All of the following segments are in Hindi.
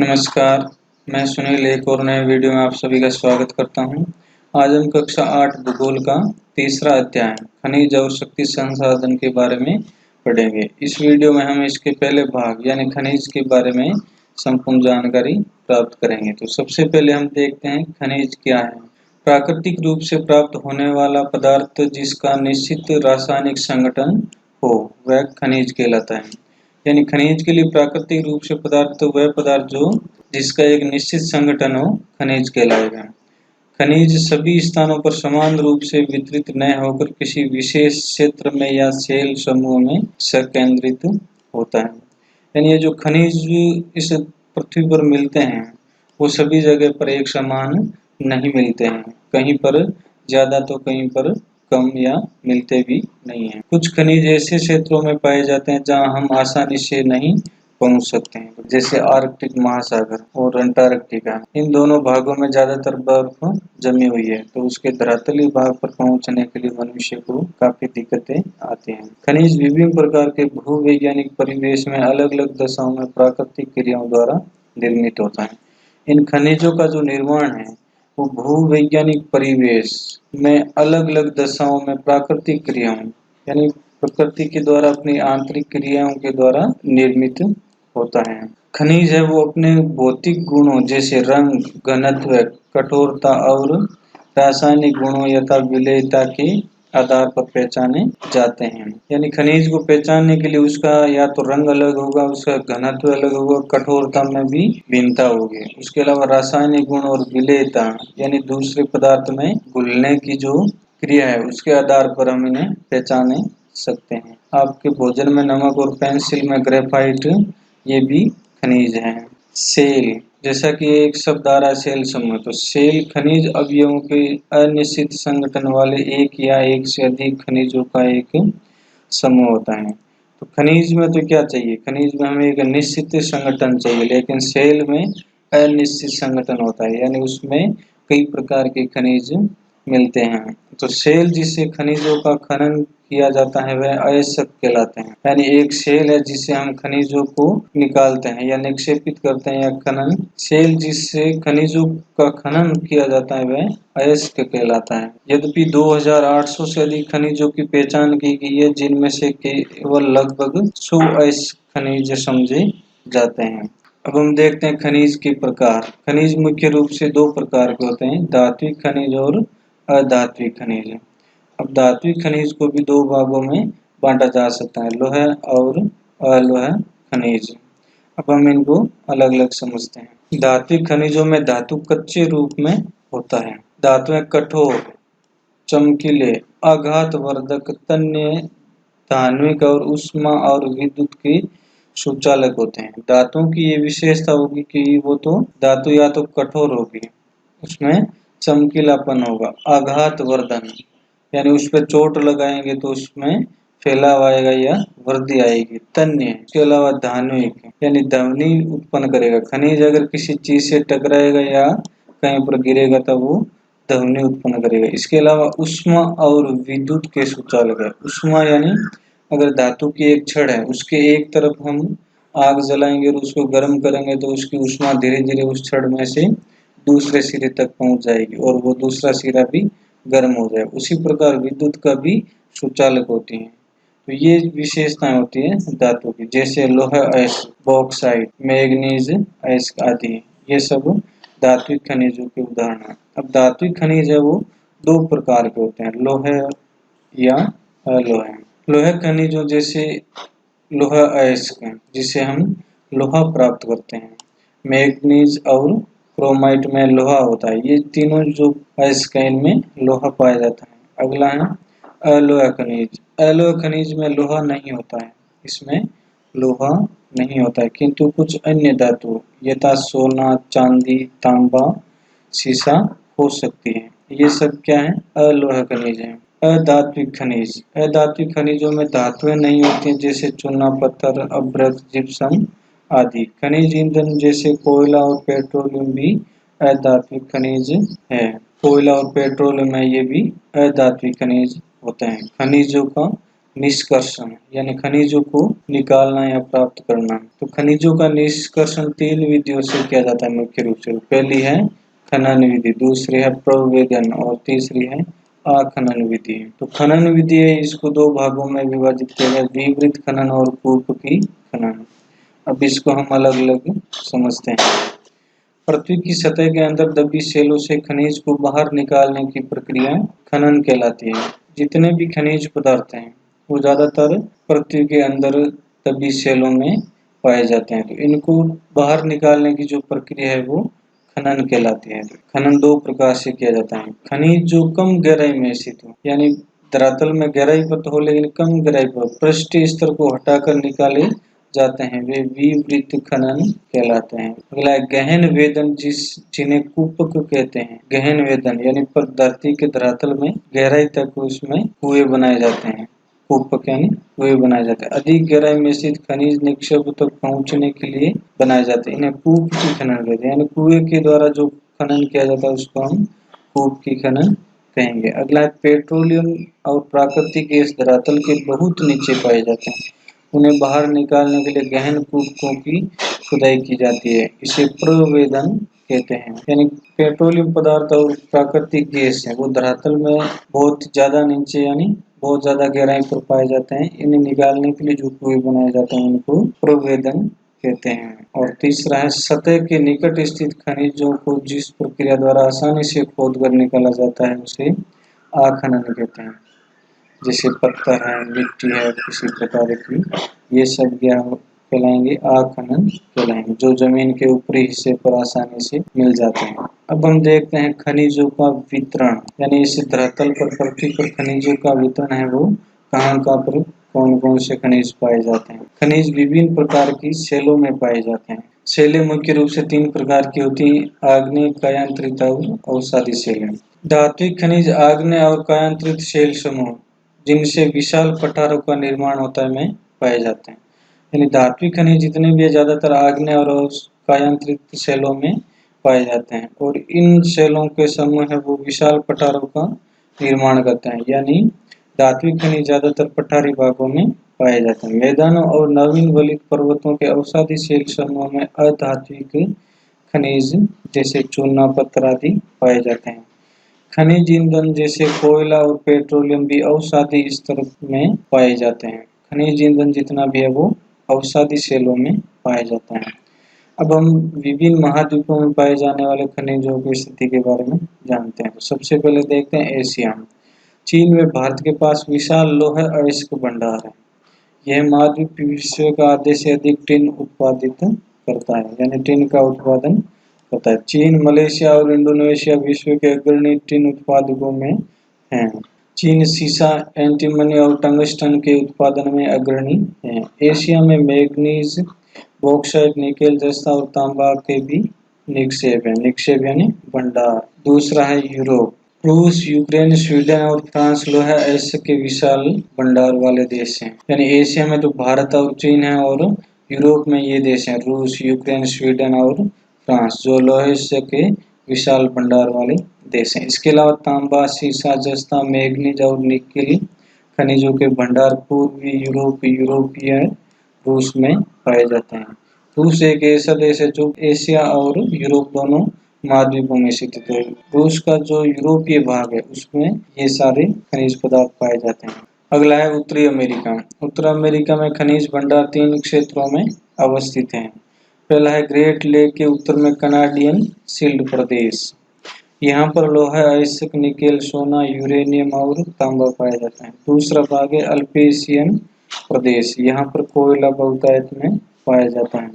नमस्कार, मैं सुनील एक और नए वीडियो में आप सभी का स्वागत करता हूं। आज हम कक्षा 8 भूगोल का तीसरा अध्याय खनिज और शक्ति संसाधन के बारे में पढ़ेंगे। इस वीडियो में हम इसके पहले भाग यानी खनिज के बारे में संपूर्ण जानकारी प्राप्त करेंगे। तो सबसे पहले हम देखते हैं खनिज क्या है। प्राकृतिक रूप से प्राप्त होने वाला पदार्थ जिसका निश्चित रासायनिक संगठन हो वह खनिज कहलाता है। यानी खनिज के लिए प्राकृतिक रूप से पदार्थ वह पदार्थ जो जिसका एक निश्चित संगठन हो खनिज कहलाएगा। खनिज सभी स्थानों पर समान रूप से वितरित न होकर किसी विशेष क्षेत्र में या सेल समूह में संकेंद्रित होता है। यानी ये जो खनिज इस पृथ्वी पर मिलते हैं वो सभी जगह पर एक समान नहीं मिलते हैं, कहीं पर ज्यादा तो कहीं पर कम या मिलते भी नहीं हैं। कुछ खनिज ऐसे क्षेत्रों में पाए जाते हैं जहां हम आसानी से नहीं पहुंच सकते हैं, जैसे आर्कटिक महासागर और अंटार्कटिका। इन दोनों भागों में ज्यादातर बर्फ जमी हुई है, तो उसके धरातली भाग पर पहुंचने के लिए मनुष्य को काफी दिक्कतें आती हैं। खनिज विभिन्न प्रकार के भूवैज्ञानिक परिवेश में अलग अलग दशाओं में प्राकृतिक क्रियाओं द्वारा निर्मित होता है। इन खनिजों का जो निर्माण है वो भूवैज्ञानिक परिवेश में अलग अलग दशाओं में प्राकृतिक क्रियाओं यानी प्रकृति के द्वारा अपनी आंतरिक क्रियाओं के द्वारा निर्मित होता है। खनिज है वो अपने भौतिक गुणों जैसे रंग, घनत्व, कठोरता और रासायनिक गुणों यथा विलेयता के आधार पर पहचाने जाते हैं। यानी खनिज को पहचानने के लिए उसका या तो रंग अलग होगा, उसका घनत्व अलग होगा, कठोरता में भी भिन्नता होगी। उसके अलावा रासायनिक गुण और विलेयता यानी दूसरे पदार्थ में घुलने की जो क्रिया है उसके आधार पर हम इन्हें पहचाने सकते हैं। आपके भोजन में नमक और पेंसिल में ग्रेफाइट ये भी खनिज है। सेल, जैसा कि एक शब्द आ रहा है सेल समूह, तो सेल खनिज अवयवों के अनिश्चित संगठन वाले एक या एक से अधिक खनिजों का एक समूह होता है। तो खनिज में तो क्या चाहिए, खनिज में हमें एक निश्चित संगठन चाहिए, लेकिन सेल में अनिश्चित संगठन होता है, यानी उसमें कई प्रकार के खनिज मिलते हैं। तो सेल जिससे खनिजों का खनन किया जाता है वह अयस्क कहलाते हैं। यानी एक सेल है जिससे हम खनिजों को निकालते हैं या निक्षेपित करते हैं या खनन। सेल जिससे खनिजों का खनन किया जाता है वह अयस्क कहलाता है। यद्यपि 2800 से अधिक खनिजों की पहचान की गई है, जिनमें से केवल लगभग 100 अयस्क खनिज समझे जाते हैं। अब हम देखते हैं खनिज के प्रकार। खनिज मुख्य रूप से दो प्रकार के होते हैं, धात्विक खनिज और अधात्विक खनिज। अब धात्विक खनिज को भी दो भागों में बांटा जा सकता है, लोहा और अलोह खनिज। अब हम इनको अलग अलग समझते हैं। धात्विक खनिजों में धातु कच्चे रूप में होता है। धातुएं कठोर, चमकीले, आघातवर्धक, तन्य, धात्विक और ऊष्मा और विद्युत के सुचालक होते हैं। धातुओं की ये विशेषता होगी कि वो तो धातु या तो कठोर होगी, उसमें चमकीलापन होगा, आघातवर्धन यानी उस पर चोट लगाएंगे तो उसमें फैलाव आएगा या वृद्धि आएगी, तन्य, इसके अलावा धात्विक यानी ध्वनि उत्पन्न करेगा। खनिज अगर किसी चीज से टकराएगा या कहीं पर गिरेगा तब वो ध्वनि उत्पन्न करेगा। इसके अलावा ऊष्मा और विद्युत के सुचालक है। ऊष्मा यानी अगर धातु की एक छड़ है उसके एक तरफ हम आग जलाएंगे और उसको गर्म करेंगे तो उसकी ऊष्मा धीरे धीरे उस छड़ में से दूसरे सिरे तक पहुंच जाएगी और वो दूसरा सिरा भी गर्म हो जाए। उसी प्रकार विद्युत का भी सुचालक होती है। तो ये विशेषताएं होती है धातु की, जैसे लोहा अयस्क, बॉक्साइट, मैग्नीज अयस्क आदि, ये सब धात्विक खनिजों के उदाहरण हैं। अब धात्विक खनिज है वो दो प्रकार के होते हैं, लोहे या अलोहे। लोहे खनिजों जैसे लोहा अयस्क जिसे हम लोहा प्राप्त करते हैं, मैग्नीज और क्रोमाइट में लोहा होता है। ये तीनों जो अयस्क है इनमें लोहा पाया जाता है। अगला है अलोह खनिज। अलोह खनिज में लोहा नहीं होता है, इसमें लोहा नहीं होता है, किंतु कुछ अन्य धातु यथा सोना, चांदी, तांबा, सीसा हो सकती है। ये सब क्या है, अलोह खनिज है। अधात्विक खनिज, अधात्विक खनिजों में धातुएं नहीं होती, जैसे चूना, पत्थर, अभ्रक, जिप्सम आदि। खनिज ईंधन जैसे कोयला और पेट्रोलियम भी अधात्विक खनिज है। कोयला और पेट्रोलियम में ये भी अधात्विक खनिज होते हैं। खनिजों का निष्कर्षण यानी खनिजों को निकालना या प्राप्त करना। तो खनिजों का निष्कर्षण 3 विधियों से किया जाता है मुख्य रूप से। पहली है खनन विधि, दूसरी है प्रवेदन और तीसरी है आखनन विधि। तो खनन विधि है, इसको 2 भागों में विभाजित किया गया, विवृत खनन और कूपकी खनन। अब इसको हम अलग अलग समझते हैं। पृथ्वी की सतह के अंदर दबी सेलों से खनिज को बाहर निकालने की प्रक्रिया खनन कहलाती है। जितने भी खनिज पदार्थ हैं वो ज्यादातर पृथ्वी के अंदर दबी सेलों में पाए जाते हैं। तो इनको बाहर निकालने की जो प्रक्रिया है वो खनन कहलाती है। खनन 2 प्रकार से किया जाता है। खनिज जो कम गहराई में स्थित हो, यानी धरातल में गहराई पर तो हो लेकिन कम गहराई पर पृष्ठीय स्तर को हटाकर निकाले जाते हैं, वे विवृत खनन कहलाते हैं। अगला है गहन वेदन, जिन्हें कूपक कहते हैं। गहन वेदन यानी पर धरती के धरातल में गहराई तक उसमें कुएं बनाए जाते हैं। कूपक यानी कुएं बनाए जाते हैं। अधिक गहराई में स्थित खनिज निक्षेप तक पहुंचने के लिए बनाए जाते हैं। इन्हें कूप की खनन कहते हैं, यानी कुएं के द्वारा जो खनन किया जाता है उसको हम कूप की खनन कहेंगे। अगला है पेट्रोलियम और प्राकृतिक गैस धरातल के बहुत नीचे पाए जाते हैं। उन्हें बाहर निकालने के लिए गहन कूपों की खुदाई की जाती है, इसे प्रवेदन कहते हैं। यानी पेट्रोलियम पदार्थ और प्राकृतिक गैस है वो धरातल में बहुत ज्यादा नीचे यानी बहुत ज्यादा गहराई पर पाए जाते हैं। इन्हें निकालने के लिए जो कुएं बनाए जाते हैं उनको प्रवेदन कहते हैं। और तीसरा है सतह के निकट स्थित खनिजों को जिस प्रक्रिया द्वारा आसानी से खोद कर निकाला जाता है उसे आखनन कहते हैं। जैसे पत्थर है, मिट्टी है, किसी प्रकार की, ये सब क्या कहलाएंगे, आखनन कहलाएंगे, जो जमीन के ऊपरी हिस्से पर आसानी से मिल जाते हैं। अब हम देखते हैं खनिजों का वितरण, यानी इस धरातल पर पृथ्वी पर खनिजों का वितरण है वो कहाँ पर कौन कौन से खनिज पाए जाते हैं। खनिज विभिन्न प्रकार की सेलों में पाए जाते हैं। सेलें मुख्य रूप से 3 प्रकार की होती हैं, आग्नेय, कायांतरित और अवसादी सेलें। धात्विक खनिज आग्नेय और कायांतरित सेल समूह जिनसे विशाल पठारों का निर्माण होता है में पाए जाते हैं। यानी धात्विक खनिज जितने भी ज्यादातर आग्नेय और कायांतरित सेलों में पाए जाते हैं और इन सेलों के समूह है वो विशाल पठारों का निर्माण करते हैं। यानी धात्विक खनिज ज्यादातर पठारी भागों में पाए जाते हैं। मैदानों और नवीन वलित पर्वतों के अवसादी सेल समूह में अधात्विक खनिज जैसे चूना, पत्थर आदि पाए जाते हैं। खनिज ईंधन जैसे कोयला और पेट्रोलियम भी अवसादी स्तर में पाए जाते हैं। खनिज ईंधन जितना भी है वो अवसादी सेलों में पाया जाता है। अब हम विभिन्न महाद्वीपों में पाए जाने वाले खनिजों की स्थिति के बारे में जानते हैं। तो सबसे पहले देखते हैं एशिया। चीन में भारत के पास विशाल लौह अयस्क भंडार है। यह महाद्वीप विश्व का आधे से अधिक टिन उत्पादित करता है, यानी टिन का उत्पादन होता है। चीन, मलेशिया और इंडोनेशिया विश्व के अग्रणी टिन उत्पादकों में हैं। चीन सीसा, एंटीमनी और टंगस्टन के उत्पादन में अग्रणी है। एशिया में मैग्नीज, बॉक्साइट, निकेल, जस्ता और तांबा के भी निक्षेप है। निक्षेप यानी भंडार। दूसरा है यूरोप। रूस, यूक्रेन, स्वीडन और फ्रांस लौह अयस्क के विशाल भंडार वाले देश हैं। यानी एशिया में तो भारत और चीन है और यूरोप में ये देश हैं रूस, यूक्रेन, स्वीडन और फ्रांस, जो लौह अयस्क के विशाल भंडार वाले देश हैं। इसके अलावा तांबा, सीसा, जस्ता, मैग्नीज और निकेल खनिजों के भंडार पूर्वी यूरोपीय रूस में पाए जाते हैं। रूस एक ऐसा देश है जो एशिया और यूरोप दोनों महाद्वीपों में स्थित है। रूस का जो यूरोपीय भाग है उसमें ये सारे खनिज पदार्थ पाए जाते हैं। अगला है उत्तरी अमेरिका। उत्तर अमेरिका में खनिज भंडार 3 क्षेत्रों में अवस्थित हैं। पहला है ग्रेट लेक के उत्तर में कनाडियन शील्ड प्रदेश। यहाँ पर लौह अयस्क, निकेल, सोना, यूरेनियम और तांबा पाया जाता है। दूसरा भाग है अल्पेशियन प्रदेश। यहाँ पर कोयला बहुतायत में पाया जाता है।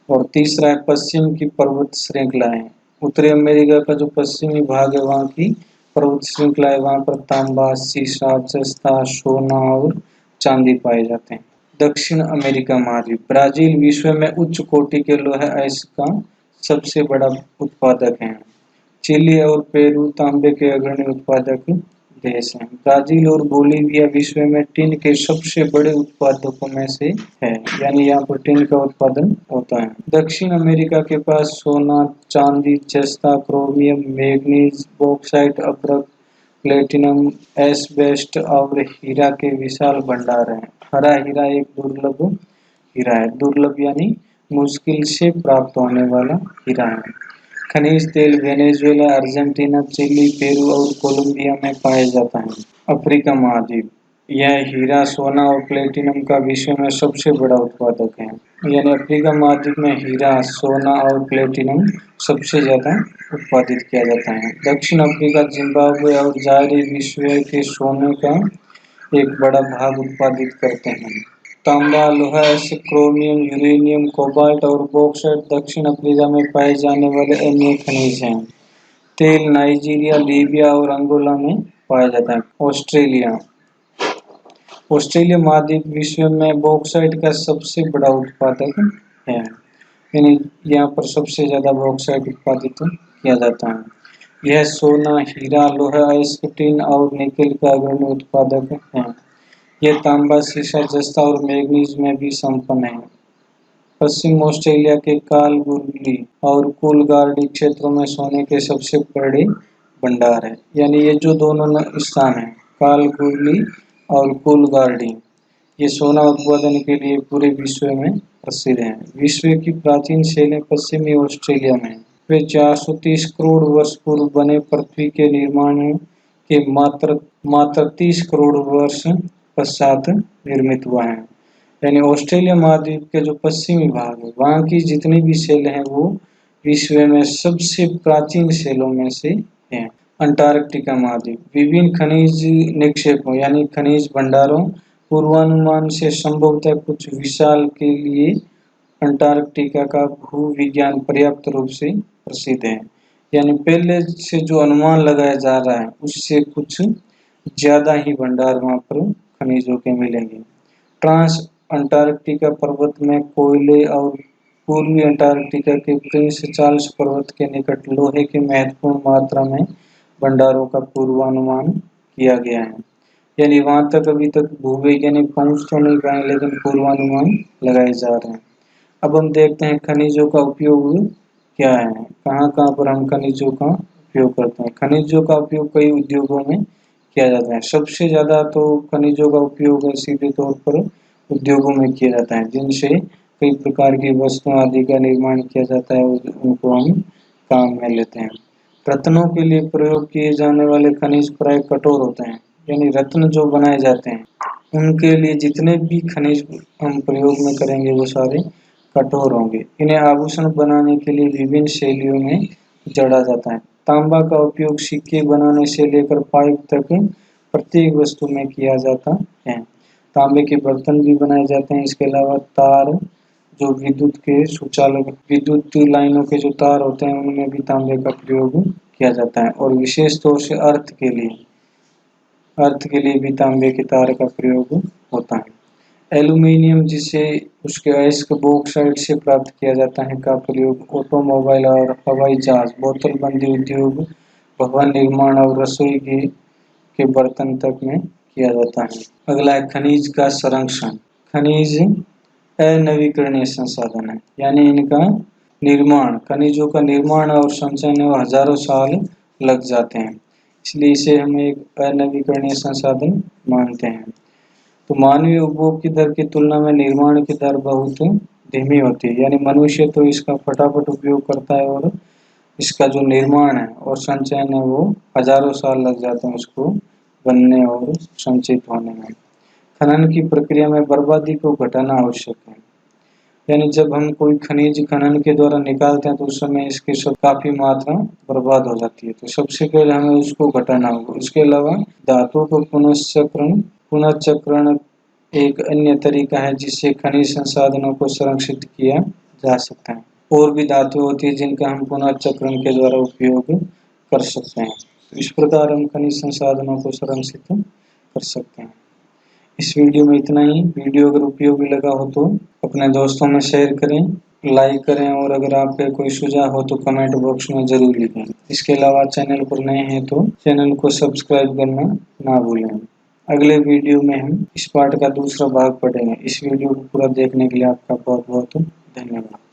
और तीसरा है पश्चिम की पर्वत श्रृंखलाएं। उत्तरी अमेरिका का जो पश्चिमी भाग है वहाँ की पर्वत श्रृंखला है, वहाँ पर तांबा, सीसा, जस्ता, सोना और चांदी पाए जाते हैं। दक्षिण अमेरिका महाद्वीप। ब्राजील विश्व में उच्च कोटि के लौह अयस्क का सबसे बड़ा उत्पादक है। चिली और पेरू तांबे के अग्रणी उत्पादक देश हैं। ब्राजील और बोलीविया विश्व में टिन के सबसे बड़े उत्पादकों में से है, यानी यहाँ पर टिन का उत्पादन होता है। दक्षिण अमेरिका के पास सोना, चांदी, जस्ता, क्रोमियम, मैग्नीज, बॉक्साइट, अभ्रक, प्लेटिनम, एस्बेस्ट और हीरा के विशाल भंडार हैं। हरा हीरा एक दुर्लभ हीरा है। दुर्लभ यानी मुश्किल से प्राप्त होने वाला हीरा है। खनिज तेल वेनेजुएला, अर्जेंटीना, चिली, पेरू और कोलंबिया में पाया जाता है। अफ्रीका महाद्वीप, यह हीरा, सोना और प्लेटिनम का विश्व में सबसे बड़ा उत्पादक है। यानी अफ्रीका महाद्वीप में हीरा, सोना और प्लेटिनम सबसे ज्यादा उत्पादित किया जाता है। दक्षिण अफ्रीका, जिम्बाब्वे और जायरी विश्व के सोने का एक बड़ा भाग उत्पादित करते हैं। तांबा, लोहा, क्रोमियम, यूरेनियम, कोबाल्ट और बॉक्साइट दक्षिण अफ्रीका में पाए जाने वाले अन्य खनिज हैं। तेल, नाइजीरिया, लीबिया और अंगोला में पाया जाता है। ऑस्ट्रेलिया महाद्वीप विश्व में बॉक्साइट का सबसे बड़ा उत्पादक है। यानी यहाँ पर सबसे ज्यादा बॉक्साइट उत्पादित किया जाता है। यह सोना, हीरा, लोहा, स्कटीन और निकेल का अग्रणी उत्पादक है। यह तांबा, सीसा, जस्ता और मैग्नीज में भी संपन्न है। पश्चिम ऑस्ट्रेलिया के कालगुरली और कूलगार्डी क्षेत्रों में सोने के सबसे बड़े भंडार है। यानी ये जो दोनों स्थान हैं, कालगुरली और कूलगार्डी, ये सोना उत्पादन के लिए पूरे विश्व में प्रसिद्ध हैं। विश्व की प्राचीन शैलें पश्चिमी ऑस्ट्रेलिया में वे 430 करोड़ वर्ष पूर्व बने पृथ्वी के निर्माण के मात्र 30 करोड़ वर्ष पश्चात निर्मित हुआ है। यानी ऑस्ट्रेलिया महाद्वीप के जो पश्चिमी भाग है, वहाँ की जितनी भी शैलें हैं वो विश्व में सबसे प्राचीन शैलों में से हैं। अंटार्कटिका महाद्वीप, विभिन्न खनिज निक्षेपों यानी खनिज भंडारों पूर्वानुमान से संभवतः कुछ विशाल के लिए अंटार्कटिका का भूविज्ञान पर्याप्त रूप से प्रसिद्ध है। यानी पहले से जो अनुमान लगाया जा रहा है उससे कुछ ज्यादा ही भंडार वहाँ पर खनिजों के मिलेंगे। ट्रांस अंटार्कटिका पर्वत में कोयले और पूर्वी अंटार्कटिका के प्रिंस चार्ल्स पर्वत के निकट लोहे की महत्वपूर्ण मात्रा में भंडारों का पूर्वानुमान किया गया है। यानी वहां तक अभी तक भूवैज्ञानिक पहुंच तो नहीं पाए, लेकिन पूर्वानुमान लगाए जा रहे हैं। अब हम देखते हैं खनिजों का उपयोग क्या है, कहाँ कहाँ पर हम खनिजों का उपयोग करते हैं। खनिजों का उपयोग कई उद्योगों में किया जाता है। सबसे ज्यादा तो खनिजों का उपयोग सीधे तौर पर उद्योगों में किया जाता है, जिनसे कई प्रकार की वस्तुओं आदि का निर्माण किया जाता है, उनको हम काम में लेते हैं। रत्नों के लिए प्रयोग किए जाने वाले खनिज प्राय कठोर होते हैं। यानी रत्न जो बनाए जाते हैं उनके लिए जितने भी खनिज हम प्रयोग में करेंगे वो सारे कठोर होंगे। इन्हें आभूषण बनाने के लिए विभिन्न शैलियों में जड़ा जाता है। तांबा का उपयोग सिक्के बनाने से लेकर पाइप तक प्रत्येक वस्तु में किया जाता है। तांबे के बर्तन भी बनाए जाते हैं। इसके अलावा तार, जो विद्युत लाइनों के जो तार होते हैं उनमें भी तांबे का प्रयोग किया जाता है। और विशेष तौर से अर्थ के लिए भी तांबे के तार का प्रयोग होता है। एल्यूमीनियम, जिसे उसके अयस्क बॉक्साइट से प्राप्त किया जाता है, का प्रयोग ऑटोमोबाइल और हवाई जहाज, बोतलबंदी उद्योग, भवन निर्माण और रसोई के बर्तन तक में किया जाता है। अगला है खनिज का संरक्षण। खनिज अनवीकरणीय संसाधन है, यानी इनका निर्माण, खनिजों का निर्माण और संचयन में हजारों साल लग जाते हैं, इसलिए इसे हम एक अनवीकरणीय संसाधन मानते हैं। तो मानवीय उपभोग की दर की तुलना में निर्माण की दर बहुत धीमी होती है। यानी मनुष्य तो इसका फटाफट उपयोग करता है और इसका जो निर्माण है और संचयन है वो हजारों साल लग जाते हैं उसको बनने और संचित होने में। खनन की प्रक्रिया में बर्बादी को घटाना आवश्यक है। यानी जब हम कोई खनिज खनन के द्वारा निकालते हैं तो उस समय इसकी काफी मात्रा बर्बाद हो जाती है, तो सबसे पहले हमें उसको घटाना होगा। इसके अलावा धातुओं को पुनर्चक्रण एक अन्य तरीका है जिससे खनिज संसाधनों को संरक्षित किया जा सकता है। और भी धातुएं होती है जिनका हम पुनर्चक्रण के द्वारा उपयोग कर सकते हैं। तो इस प्रकार हम खनिज संसाधनों को संरक्षित कर सकते हैं। इस वीडियो में इतना ही। वीडियो अगर उपयोगी लगा हो तो अपने दोस्तों में शेयर करें, लाइक करें, और अगर आपके कोई सुझाव हो तो कमेंट बॉक्स में जरूर लिखें। इसके अलावा चैनल पर नए हैं तो चैनल को सब्सक्राइब करना ना भूलें। अगले वीडियो में हम इस पार्ट का दूसरा भाग पढ़ेंगे। इस वीडियो को पूरा देखने के लिए आपका बहुत बहुत धन्यवाद।